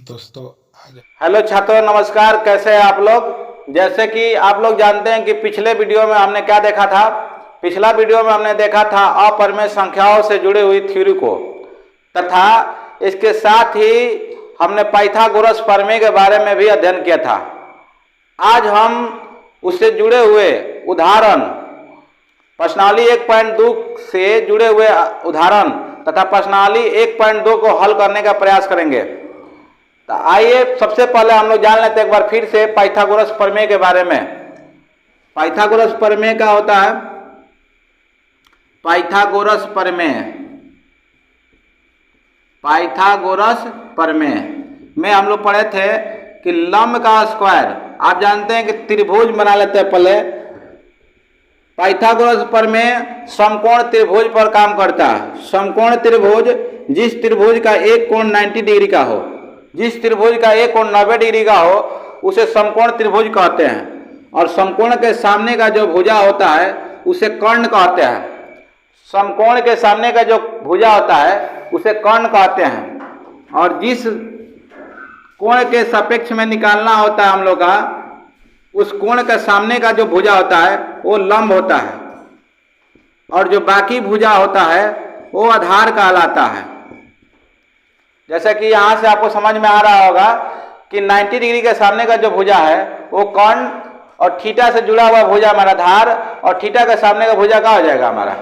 दोस्तों हेलो छात्रों, नमस्कार। कैसे हैं आप लोग। जैसे कि आप लोग जानते हैं कि पिछले वीडियो में हमने क्या देखा था। पिछला वीडियो में हमने देखा था अपरिमेय संख्याओं से जुड़ी हुई थ्योरी को, तथा इसके साथ ही हमने पाइथागोरस प्रमेय के बारे में भी अध्ययन किया था। आज हम उससे जुड़े हुए उदाहरण, प्रश्नावली 1.2 से जुड़े हुए उदाहरण तथा प्रश्नावली 1.2 को हल करने का प्रयास करेंगे। तो आइए सबसे पहले हम लोग जान लेते हैं एक बार फिर से पाइथागोरस प्रमेय के बारे में। पाइथागोरस प्रमेय क्या होता है। पाइथागोरस प्रमेय, पाइथागोरस प्रमेय में हम लोग पढ़े थे कि लंब का स्क्वायर, आप जानते हैं कि त्रिभुज बना लेते हैं पहले। पाइथागोरस प्रमेय समकोण त्रिभुज पर काम करता है। समकोण त्रिभुज, जिस त्रिभुज का एक कोण 90 डिग्री का हो, जिस त्रिभुज का एक कोण 90 डिग्री का हो, उसे समकोण त्रिभुज कहते हैं। और समकोण के सामने का जो भुजा होता है उसे कर्ण कहते हैं। समकोण के सामने का जो भुजा होता है उसे कर्ण कहते हैं। और जिस कोण के सापेक्ष में निकालना होता है हम लोग का, उस कोण के सामने का जो भुजा होता है वो लंब होता है, और जो बाकी भुजा होता है वो आधार कहलाता है। जैसे कि यहाँ से आपको समझ में आ रहा होगा कि 90 डिग्री के सामने का जो भुजा है वो कर्ण, और थीटा से जुड़ा हुआ भुजा हमारा आधार, और थीटा के सामने का भुजा क्या हो जाएगा, हमारा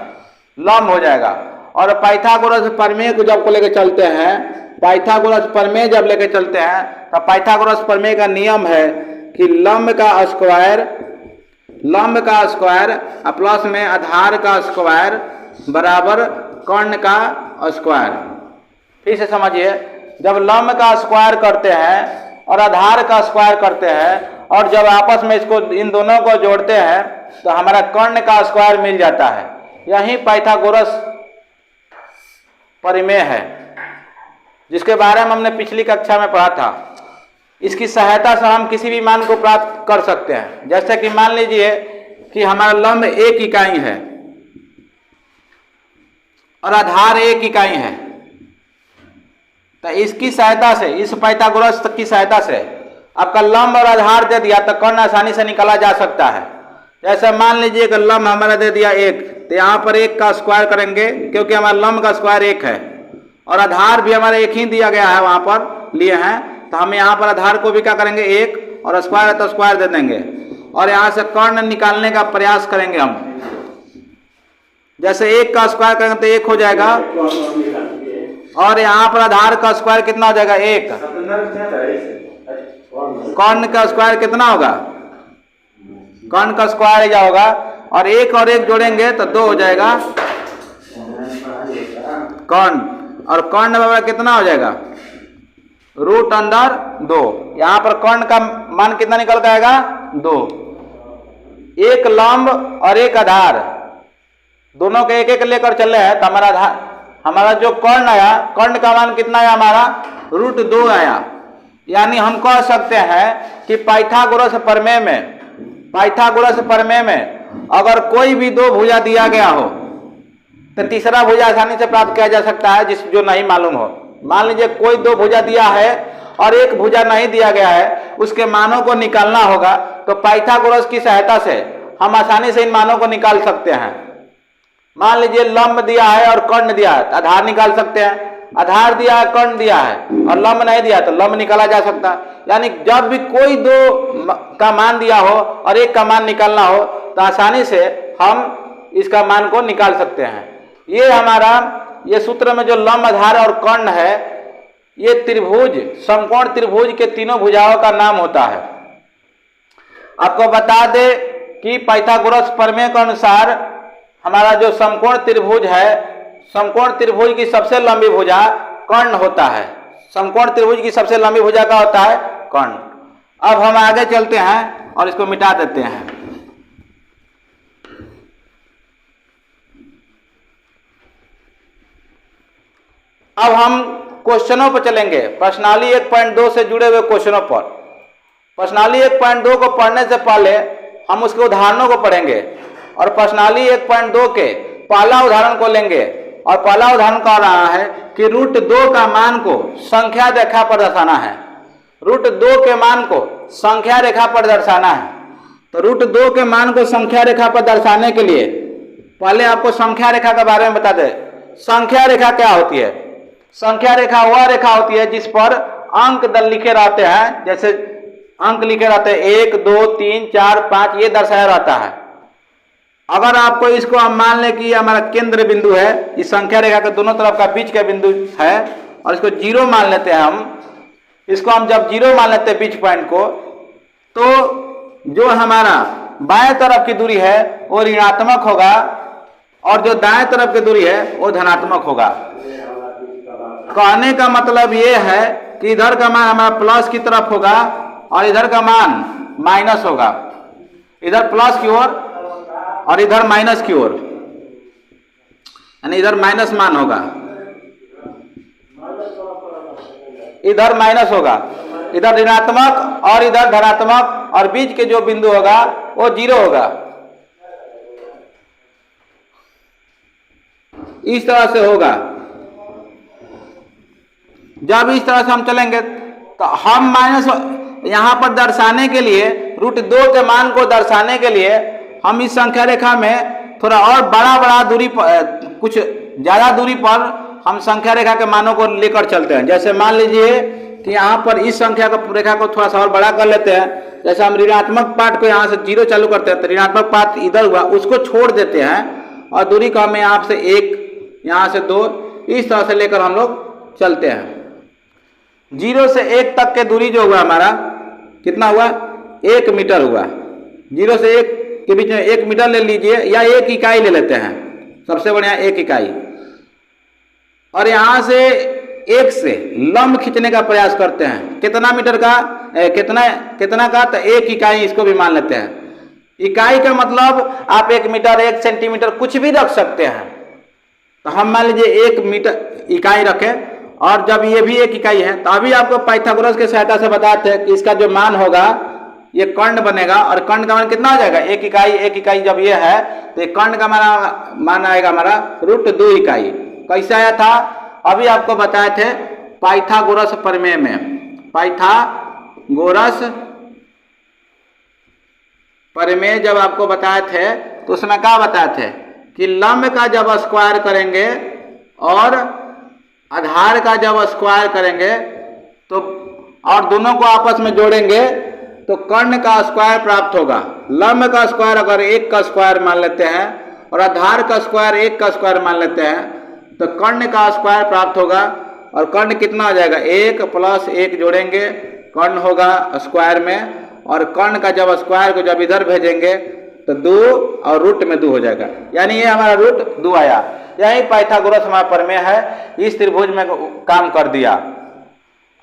लंब हो जाएगा। और पाइथागोरस प्रमेय को जब लेके चलते हैं, पाइथागोरस प्रमेय जब लेके चलते हैं तो पाइथागोरस प्रमेय का नियम है कि लंब का स्क्वायर प्लस में आधार का स्क्वायर बराबर कर्ण का स्क्वायर। फिर से समझिए, जब लंब का स्क्वायर करते हैं और आधार का स्क्वायर करते हैं, और जब आपस में इसको इन दोनों को जोड़ते हैं तो हमारा कर्ण का स्क्वायर मिल जाता है। यही पाइथागोरस प्रमेय है, जिसके बारे में हमने पिछली कक्षा में पढ़ा था। इसकी सहायता से हम किसी भी मान को प्राप्त कर सकते हैं। जैसे कि मान लीजिए कि हमारा लंब 1 इकाई है और आधार 1 इकाई है, तो इसकी सहायता से, इस पाइथागोरस की सहायता से आपका लंब और आधार दे दिया तो कर्ण आसानी से निकाला जा सकता है। जैसे मान लीजिए कि लंब हमारा दे दिया 1, तो यहाँ पर 1 का स्क्वायर करेंगे क्योंकि हमारा लंब का स्क्वायर 1 है, और आधार भी हमारा 1 ही दिया गया है, वहाँ पर लिए हैं, तो हम यहाँ पर आधार को भी क्या करेंगे 1, और स्क्वायर है तो स्क्वायर दे देंगे, और यहाँ से कर्ण निकालने का प्रयास करेंगे हम। जैसे 1 का स्क्वायर करेंगे तो 1 हो जाएगा, और यहाँ पर आधार का स्क्वायर कितना हो जाएगा 1। कर्ण का स्क्वायर कितना होगा, कर्ण का स्क्वायर क्या होगा, और 1 और 1 जोड़ेंगे तो 2 हो जाएगा कर्ण, और कर्ण बराबर कितना हो जाएगा √2। यहाँ पर कर्ण का मान कितना निकल के आएगा 2। 1 लंब और 1 आधार, दोनों के 1-1 लेकर चले हैं, तो हमारा आधार, हमारा जो कर्ण आया, कर्ण का मान कितना आया, हमारा √2 आया। यानी हम कह सकते हैं कि पाइथागोरस प्रमेय में अगर कोई भी 2 भुजा दिया गया हो तो तीसरा भुजा आसानी से प्राप्त किया जा सकता है, जो नहीं मालूम हो। मान लीजिए कोई 2 भुजा दिया है और 1 भुजा नहीं दिया गया है, उसके मानों को निकालना होगा, तो पाइथागोरस की सहायता से हम आसानी से इन मानों को निकाल सकते हैं। मान लीजिए लंब दिया है और कर्ण दिया है तो आधार निकाल सकते हैं, आधार दिया है, कर्ण दिया है, और लंब नहीं दिया तो लंब निकाला जा सकता है। यानी जब भी कोई 2 का मान दिया हो और 1 का मान निकालना हो तो आसानी से हम इसका मान को निकाल सकते हैं। ये हमारा, ये सूत्र में जो लंब, आधार और कर्ण है, ये त्रिभुज, समकोण त्रिभुज के तीनों भुजाओं का नाम होता है। आपको बता दे कि पाइथागोरस प्रमेय के अनुसार हमारा जो समकोण त्रिभुज है, समकोण त्रिभुज की सबसे लंबी भुजा कर्ण होता है। समकोण त्रिभुज की सबसे लंबी भुजा का होता है कर्ण। अब हम आगे चलते हैं और इसको मिटा देते हैं। अब हम क्वेश्चनों पर चलेंगे, प्रश्नावली 1.2 से जुड़े हुए क्वेश्चनों पर। प्रश्नावली 1.2 को पढ़ने से पहले हम उसके उदाहरणों को पढ़ेंगे, और प्रश्नावली 1.2 के पहला उदाहरण को लेंगे, और पहला उदाहरण कह रहा है कि √2 का मान को संख्या रेखा पर दर्शाना है। रूट 2 के मान को संख्या रेखा पर दर्शाना है। तो रूट 2 के मान को संख्या रेखा पर दर्शाने के लिए पहले आपको संख्या रेखा के बारे में बता दें। संख्या रेखा क्या होती है? संख्या रेखा वह रेखा होती है जिस पर अंक दल लिखे रहते हैं, जैसे अंक लिखे रहते हैं 1 2 3 4 5, ये दर्शाया रहता है। अगर आपको इसको हम मान लें कि हमारा केंद्र बिंदु है, इस संख्या रेखा के दोनों तरफ का बीच का बिंदु है, और इसको 0 मान लेते हैं हम। इसको हम जब 0 मान लेते हैं बीच पॉइंट को, तो जो हमारा बाएं तरफ की दूरी है वो ऋणात्मक होगा और जो दाएं तरफ की दूरी है वो धनात्मक होगा। कहने का मतलब ये है कि इधर का मान हमारा प्लस की तरफ होगा और इधर का मान माइनस होगा, इधर प्लस की ओर और इधर माइनस की ओर, यानी इधर माइनस मान होगा, इधर माइनस होगा, इधर ऋणात्मक और इधर धनात्मक, और बीच के जो बिंदु होगा वो 0 होगा। इस तरह से होगा। जब इस तरह से हम चलेंगे तो हम माइनस यहां पर दर्शाने के लिए, रूट 2 के मान को दर्शाने के लिए हम इस संख्या रेखा में थोड़ा और बड़ा दूरी पर, कुछ ज्यादा दूरी पर हम संख्या रेखा के मानों को लेकर चलते हैं। जैसे मान लीजिए कि यहाँ पर इस संख्या का रेखा को थोड़ा सा और बड़ा कर लेते हैं। जैसे हम ऋणात्मक पार्ट को यहाँ से 0 चालू करते हैं, तो ऋणात्मक पार्ट इधर हुआ, उसको छोड़ देते हैं और दूरी को हम यहाँ से 1, यहाँ से 2, इस तरह से लेकर हम लोग चलते हैं। 0 से 1 तक के दूरी जो हुआ हमारा कितना हुआ? 1 मीटर हुआ। 0 से 1 के बीच में 1 मीटर ले लीजिए, या 1 इकाई ले लेते हैं, सबसे बढ़िया 1 इकाई। और यहाँ से 1 से लंब खींचने का प्रयास करते हैं। कितना मीटर का, कितना का? तो 1 इकाई, इसको भी मान लेते हैं। इकाई का मतलब आप 1 मीटर 1 सेंटीमीटर कुछ भी रख सकते हैं। तो हम मान लीजिए 1 मीटर इकाई रखें, और जब ये भी 1 इकाई है, तो अभी आपको पाइथागोरस की सहायता से बताते हैं कि इसका जो मान होगा ये कर्ण बनेगा, और कर्ण का मान कितना हो जाएगा? 1 इकाई जब ये है तो ये कर्ण का मान आएगा हमारा रूट 2 इकाई। कैसे आया था? अभी आपको बताए थे पाइथागोरस प्रमेय में। पाइथागोरस प्रमेय जब आपको बताए थे तो उसमें क्या बताए थे कि लंब का जब स्क्वायर करेंगे और आधार का जब स्क्वायर करेंगे तो, और दोनों को आपस में जोड़ेंगे तो कर्ण का स्क्वायर प्राप्त होगा। लंब का स्क्वायर अगर 1 का स्क्वायर मान लेते हैं और आधार का स्क्वायर 1 का स्क्वायर मान लेते हैं तो कर्ण का स्क्वायर प्राप्त होगा। और कर्ण कितना हो जाएगा? 1 + 1 जोड़ेंगे, कर्ण होगा स्क्वायर में, और कर्ण का जब स्क्वायर को जब इधर भेजेंगे तो 2 और रूट में 2 हो जाएगा, यानी ये हमारा रूट 2 आया। यही पाइथागोरस हमारा प्रमेय है, इस त्रिभुज में काम कर दिया।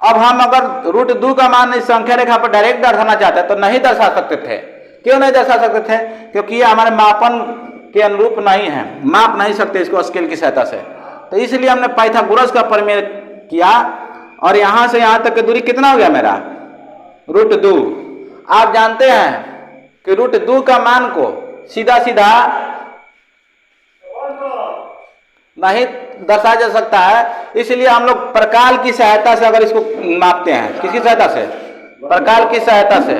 अब हम अगर रूट 2 का मान इस संख्या रेखा पर डायरेक्ट दर्शाना चाहते हैं तो नहीं दर्शा सकते थे। क्यों नहीं दर्शा सकते थे? क्योंकि ये हमारे मापन के अनुरूप नहीं है, माप नहीं सकते इसको स्केल की सहायता से। तो इसलिए हमने पाइथागोरस का प्रमेय किया, और यहां से यहां तक की दूरी कितना हो गया मेरा? रूट 2। आप जानते हैं कि रूट 2 का मान को सीधा सीधा नहीं दर्शाया जा सकता है, इसलिए हम लोग प्रकाल की सहायता से अगर इसको मापते हैं। किसकी सहायता से? प्रकाल की सहायता से।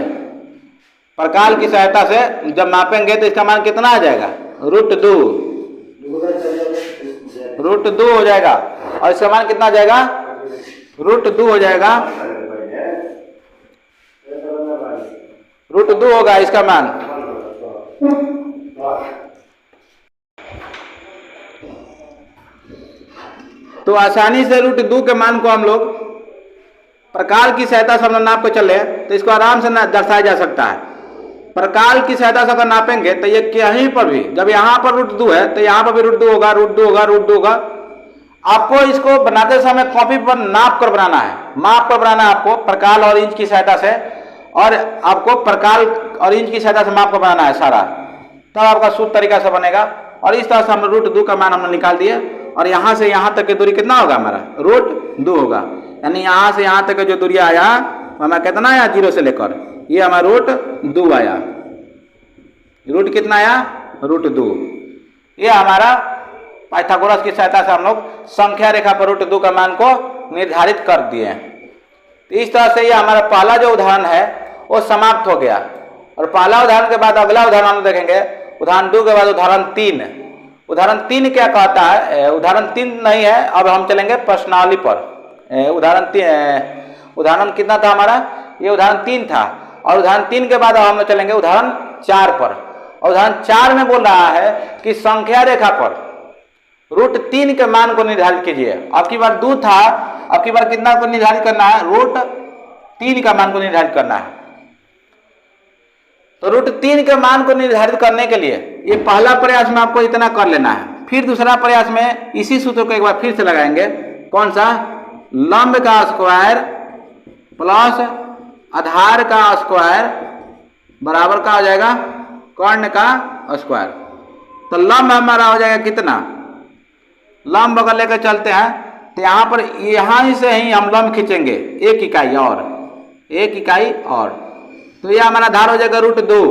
प्रकाल की सहायता से जब मापेंगे तो इसका मान कितना आ जाएगा? रूट 2 हो जाएगा। और इसका मान कितना आ जाएगा? रूट 2 हो जाएगा, रूट 2 होगा इसका मान। तो आसानी से रूट 2 के मान को हम लोग प्रकाल की सहायता से हम लोग नाप के चले तो इसको आराम से दर्शाया जा सकता है। प्रकाल की सहायता से अगर नापेंगे तो ये कहीं पर भी, जब यहाँ पर रूट 2 है तो यहाँ पर भी रूट 2 होगा, रूट 2 होगा, रूट 2 होगा। आपको इसको बनाते समय कॉपी पर नाप कर बनाना है, माप कर बनाना है आपको प्रकाल और इंच की सहायता से, और आपको प्रकाल और इंच की सहायता से माप कर बनाना है सारा, तब आपका शुद्ध तरीका से बनेगा। और इस तरह से हम रूट 2 का मान हमने निकाल दिया, और यहाँ से यहाँ तक की दूरी कितना होगा? हमारा रूट 2 होगा। यानी यहाँ से यहाँ तक का जो दूरी आया हमारा कितना आया? 0 से लेकर, ये हमारा रूट 2 आया। रूट कितना आया? रूट 2। ये हमारा पाइथागोरस की सहायता से हम लोग संख्या रेखा पर रूट 2 का मान को निर्धारित कर दिए। तो इस तरह से ये हमारा पहला जो उदाहरण है वो समाप्त हो गया। और पहला उदाहरण के बाद अगला उदाहरण हम देखेंगे, उदाहरण 2 के बाद उदाहरण 3। उदाहरण 3 क्या कहता है? उदाहरण 3 नहीं है, अब हम चलेंगे प्रश्नावली पर। उदाहरण कितना था हमारा? ये उदाहरण 3 था। और उदाहरण 3 के बाद अब हम लोग चलेंगे उदाहरण 4 पर। और उदाहरण 4 में बोल रहा है कि संख्या रेखा पर √3 के मान को निर्धारित कीजिए। अब की बार 2 था, अब की बार कितना को निर्धारित करना है? √3 का मान को निर्धारित करना है। तो √3 के मान को निर्धारित करने के लिए ये पहला प्रयास में आपको इतना कर लेना है। फिर दूसरा प्रयास में इसी सूत्र को एक बार फिर से लगाएंगे। कौन सा? लंब का स्क्वायर प्लस आधार का स्क्वायर बराबर का हो जाएगा कर्ण का स्क्वायर। तो लंब हमारा हो जाएगा कितना? लंब अगर लेकर चलते हैं तो यहाँ पर यहाँ से ही हम लंब खींचेंगे 1 इकाई और 1 इकाई और, तो यह हमारा आधार हो जाएगा √2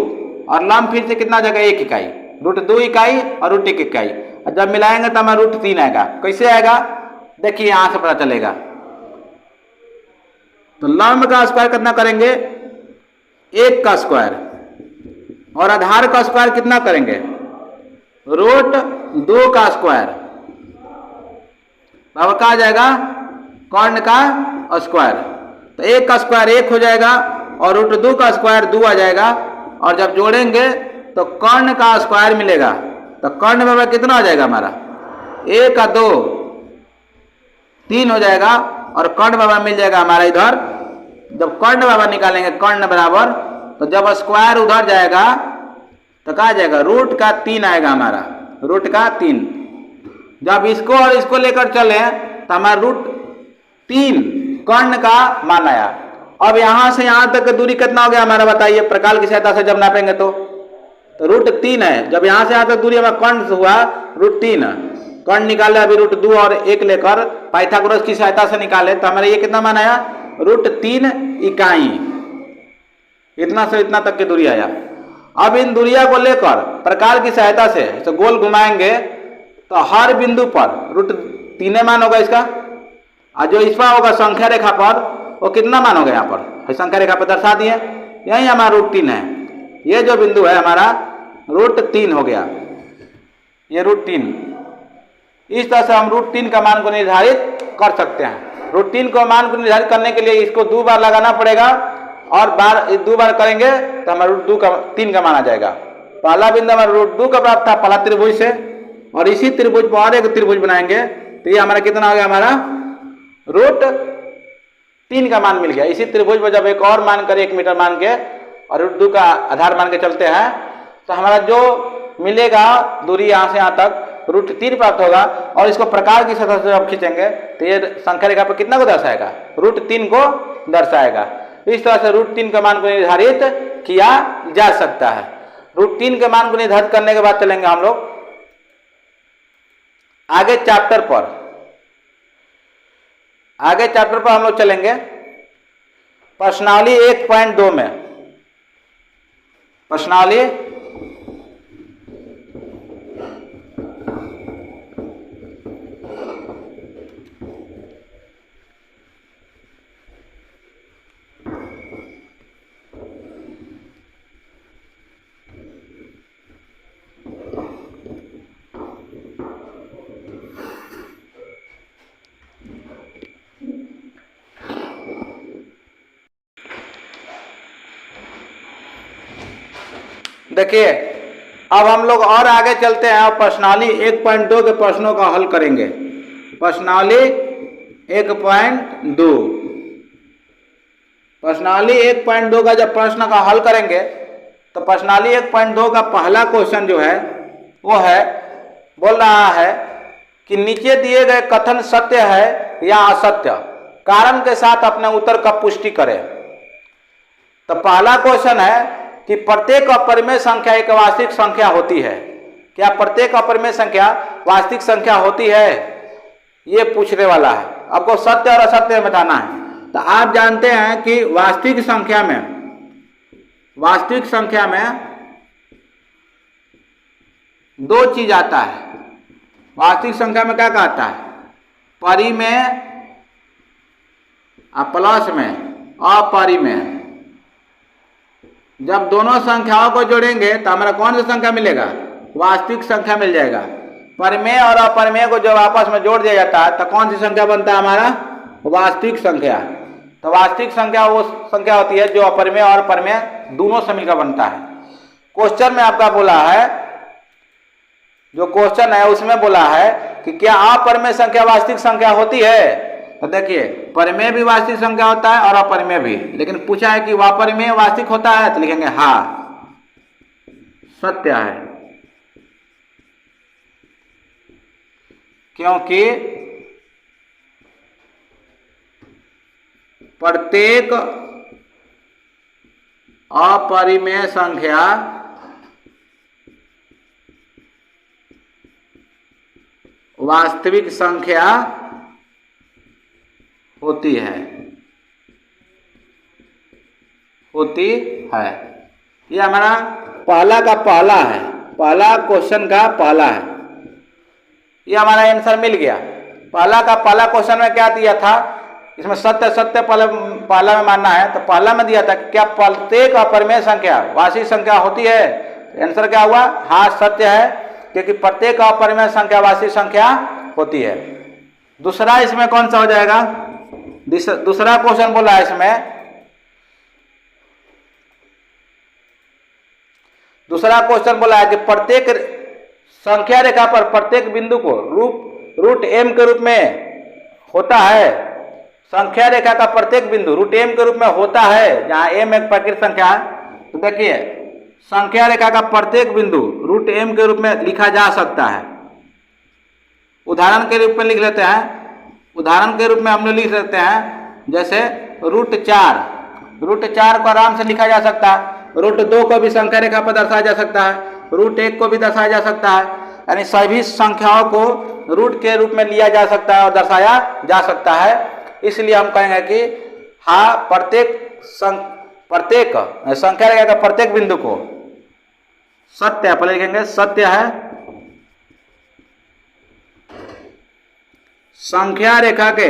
और लंब फिर से कितना हो जाएगा? 1 इकाई, √2 इकाई और √1 इकाई। और जब मिलाएंगे तो हमारा √3 आएगा। कैसे आएगा? देखिए यहाँ से पता चलेगा। तो लंब का स्क्वायर कितना करेंगे? 1 का स्क्वायर और आधार का स्क्वायर कितना करेंगे? √2 का स्क्वायर। अब क्या आ जाएगा? कर्ण का स्क्वायर। तो 1 का स्क्वायर 1 हो जाएगा और √2 का स्क्वायर 2 आ जाएगा। और जब जोड़ेंगे तो कर्ण का स्क्वायर मिलेगा। तो कर्ण में कितना हो जाएगा हमारा? 1 का 2 3 हो जाएगा और कर्ण बाबा मिल जाएगा हमारा इधर। जब कर्ण बाबा निकालेंगे कर्ण बराबर, तो जब स्क्वायर उधर जाएगा तो क्या आ जाएगा? √3 आएगा हमारा, √3। जब इसको और इसको लेकर चले तो हमारा √3 कर्ण का मान आया। अब यहां से यहां तक दूरी कितना हो गया हमारा? बताइए, प्रकार की सहायता से जब नापेंगे तो √3 है। जब यहां से यहां तक दूरी हमारा कर्ण से हुआ √3, कर्ण निकाले अभी √2 और 1 लेकर पाइथागोरस की सहायता से निकाले तो हमारा ये कितना मान आया? √3 इकाई। इतना से इतना तक की दूरी आया। अब इन दूरिया को लेकर प्रकार की सहायता से तो गोल घुमाएंगे तो हर बिंदु पर √3 मान होगा इसका। और जो इस पर होगा संख्या रेखा पर वो कितना मान होगा? यहाँ पर संख्या रेखा पर दर्शा दिए, यही हमारा √3 है। ये जो बिंदु है हमारा √3 हो गया, ये √3। इस तरह से हम √3 का मान को निर्धारित कर सकते हैं। √3 को मान को निर्धारित करने के लिए इसको 2 बार लगाना पड़ेगा और 2 बार करेंगे तो हमारा √3 का मान आ जाएगा। पहला बिंदु हमारा √2 का प्राप्त था पहला त्रिभुज से, और इसी त्रिभुज पर और एक त्रिभुज बनाएंगे तो ये हमारा कितना हो गया? हमारा √3 का मान मिल गया। इसी त्रिभुज पर जब एक और मान कर 1 मीटर मान के और √2 का आधार मान के चलते हैं तो हमारा जो मिलेगा दूरी यहाँ से यहाँ तक √3 प्राप्त होगा। और इसको प्रकार की सतह से जब खींचेंगे तो ये संख्या रेखा पर कितना को दर्शाएगा? √3 को दर्शाएगा। इस तरह से √3 के मान को निर्धारित किया जा सकता है। √3 के मान को निर्धारित करने के बाद चलेंगे हम लोग आगे चैप्टर पर। आगे चैप्टर पर हम लोग चलेंगे प्रश्नावली 1.2 में। प्रश्नावली देखिए, अब हम लोग और आगे चलते हैं और प्रश्नावली 1.2 के प्रश्नों का हल करेंगे। प्रश्नावली 1.2 प्रश्नावली 1.2 का जब प्रश्न का हल करेंगे तो प्रश्नावली 1.2 का पहला क्वेश्चन जो है वो है, बोल रहा है कि नीचे दिए गए कथन सत्य है या असत्य, कारण के साथ अपने उत्तर का पुष्टि करें। तो पहला क्वेश्चन है कि प्रत्येक अपरिमेय संख्या एक वास्तविक संख्या होती है। क्या प्रत्येक अपरिमेय संख्या वास्तविक संख्या होती है, ये पूछने वाला है। आपको सत्य और असत्य बताना है। तो आप जानते हैं कि वास्तविक संख्या में दो चीज आता है। वास्तविक संख्या में क्या कहता है? परिमेय और प्लस में अपरिमेय। जब दोनों संख्याओं को जोड़ेंगे तो हमारा कौन सा संख्या मिलेगा? वास्तविक संख्या मिल जाएगा। परिमेय और अपरिमेय को जब आपस में जोड़ दिया जाता है तो कौन सी संख्या बनता है? हमारा वास्तविक संख्या। तो वास्तविक संख्या वो संख्या होती है जो अपरिमेय और परिमेय दोनों से मिलकर बनता है। क्वेश्चन में आपका बोला है, जो क्वेश्चन है उसमें बोला है कि क्या अपरिमेय संख्या वास्तविक संख्या होती है? तो देखिए, परिमेय भी वास्तविक संख्या होता है और अपरिमेय भी, लेकिन पूछा है कि अपरिमेय वास्तविक होता है, तो लिखेंगे हाँ, सत्य है, क्योंकि प्रत्येक अपरिमेय संख्या वास्तविक संख्या होती है। ये हमारा पहला का पहला है, पहला क्वेश्चन का पहला है। ये हमारा आंसर मिल गया। पहला का पहला क्वेश्चन में क्या दिया था? इसमें सत्य सत्य पहला में मानना है, तो पहला में दिया था क्या प्रत्येक अपरिमेय संख्या वास्तविक संख्या होती है? आंसर क्या हुआ? हाँ, सत्य है, क्योंकि प्रत्येक अपरिमेय संख्या वास्तविक संख्या होती है। दूसरा इसमें कौन सा हो जाएगा? दूसरा क्वेश्चन बोला है इसमें, दूसरा क्वेश्चन बोला है कि प्रत्येक संख्या रेखा पर प्रत्येक बिंदु को रूट एम के रूप में होता है। संख्या रेखा का प्रत्येक बिंदु रूट एम के रूप में होता है, जहां एम एक प्राकृत संख्या है। तो देखिए, संख्या रेखा का प्रत्येक बिंदु रूट एम के रूप में लिखा जा सकता है। उदाहरण के रूप में लिख लेते हैं। उदाहरण के रूप में हम लोग लिख सकते हैं, जैसे रूट 4 को आराम से लिखा जा सकता है। रूट 2 को भी संख्या रेखा पर दर्शाया जा सकता है, रूट 1 को भी दर्शाया जा सकता है। यानी सभी संख्याओं को रूट के रूप में लिया जा सकता है और दर्शाया जा सकता है। इसलिए हम कहेंगे कि हाँ, प्रत्येक संख्या रेखा का प्रत्येक बिंदु को सत्य है, पहले लिखेंगे सत्य है। संख्या रेखा के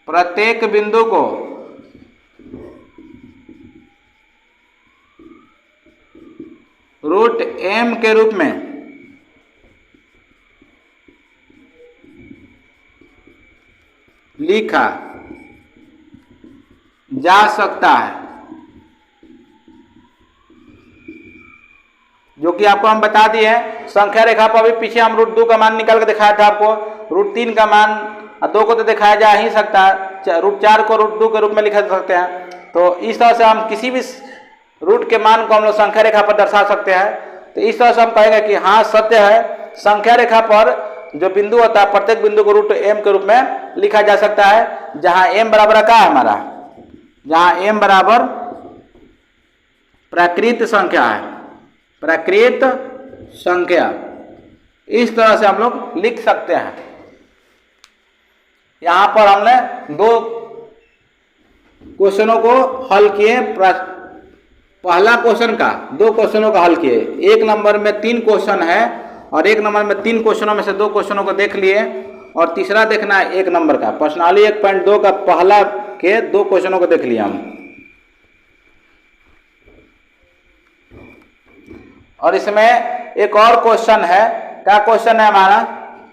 प्रत्येक बिंदु को रूट एम के रूप में लिखा जा सकता है, जो कि आपको हम बता दिए हैं। संख्या रेखा पर भी पीछे हम रूट 2 का मान निकाल के दिखाया था आपको। रूट 3 का मान 2 को तो दिखाया जा ही सकता है, रूट 4 को रूट 2 के रूप में लिख सकते हैं। तो इस तरह से हम किसी भी रूट के मान को हम लोग संख्या रेखा पर दर्शा सकते हैं। तो इस तरह से हम कहेंगे कि हाँ, सत्य है, संख्या रेखा पर जो बिंदु होता है प्रत्येक बिंदु को रूट एम के रूप में लिखा जा सकता है, जहां एम बराबर क्या है हमारा? जहां एम बराबर प्राकृत संख्या है, प्राकृत संख्या। इस तरह से हम लोग लिख सकते हैं। यहां पर हमने 2 क्वेश्चनों को हल किए। पहला क्वेश्चन का 2 क्वेश्चनों का हल किए। 1 नंबर में 3 क्वेश्चन है और 1 नंबर में 3 क्वेश्चनों में से 2 क्वेश्चनों को देख लिए, और तीसरा देखना है 1 नंबर का प्रश्नावली 1.2 का पहला के 2 क्वेश्चनों को देख लिया हम। और इसमें एक और क्वेश्चन है। क्या क्वेश्चन है हमारा?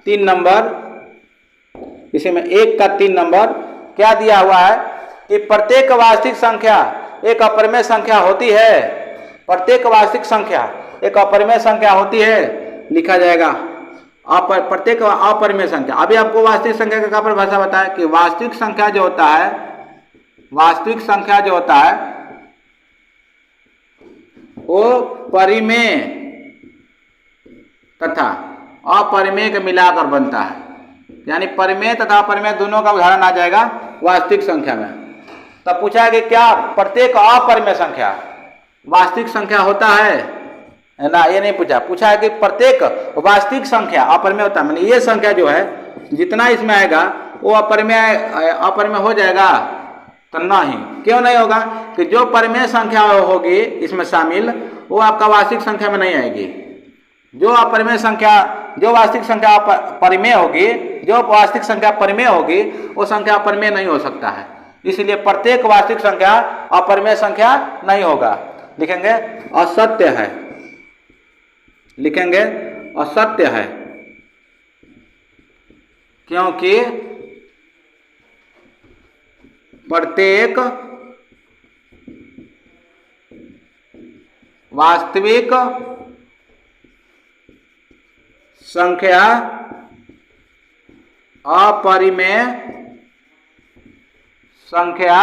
3 नंबर। इसमें 1 का 3 नंबर क्या दिया हुआ है कि प्रत्येक वास्तविक संख्या एक अपरिमेय संख्या होती है। प्रत्येक वास्तविक संख्या एक अपरिमेय संख्या होती है, लिखा जाएगा प्रत्येक अपरिमेय संख्या। अभी आपको वास्तविक संख्या का परिभाषा बताया कि वास्तविक संख्या जो होता है, वास्तविक संख्या जो होता है वो परिमेय तथा अपरिमेय के मिलाकर बनता है। यानी परिमेय तथा अपरिमेय दोनों का उदाहरण आ जाएगा वास्तविक संख्या में। तब पूछा है कि क्या प्रत्येक अपरिमेय संख्या वास्तविक संख्या होता है ना? ये नहीं पूछा। पूछा है कि प्रत्येक वास्तविक संख्या अपरिमेय होता है, मतलब ये संख्या जो है जितना इसमें आएगा वो अपरिमेय हो जाएगा? तो नहीं। क्यों नहीं होगा? कि जो परिमेय संख्या होगी इसमें शामिल, वो आपका वास्तविक संख्या में नहीं आएगी। जो अपरिमेय संख्या, जो वास्तविक संख्या परिमेय होगी, जो वास्तविक संख्या परिमेय होगी वो संख्या अपरिमेय नहीं हो सकता है, इसलिए प्रत्येक वास्तविक संख्या अपरिमेय संख्या नहीं होगा। लिखेंगे असत्य है, लिखेंगे असत्य है, क्योंकि प्रत्येक वास्तविक संख्या अपरिमेय संख्या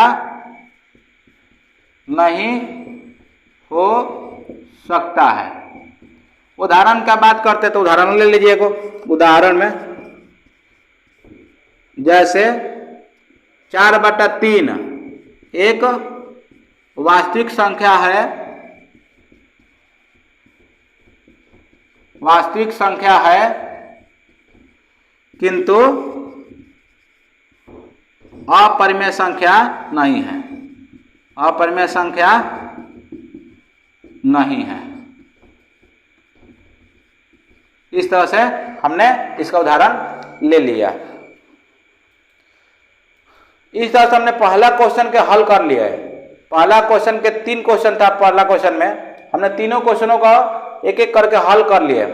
नहीं हो सकता है। उदाहरण का बात करते तो उदाहरण ले लीजिए को। उदाहरण में जैसे 4/3 एक वास्तविक संख्या है, वास्तविक संख्या है किंतु अपरिमेय संख्या नहीं है, अपरिमेय संख्या नहीं है। इस तरह से हमने इसका उदाहरण ले लिया। इस तरह से हमने पहला क्वेश्चन के हल कर लिया है। पहला क्वेश्चन के 3 क्वेश्चन था, पहला क्वेश्चन में हमने तीनों क्वेश्चनों का एक एक करके हल कर लिए।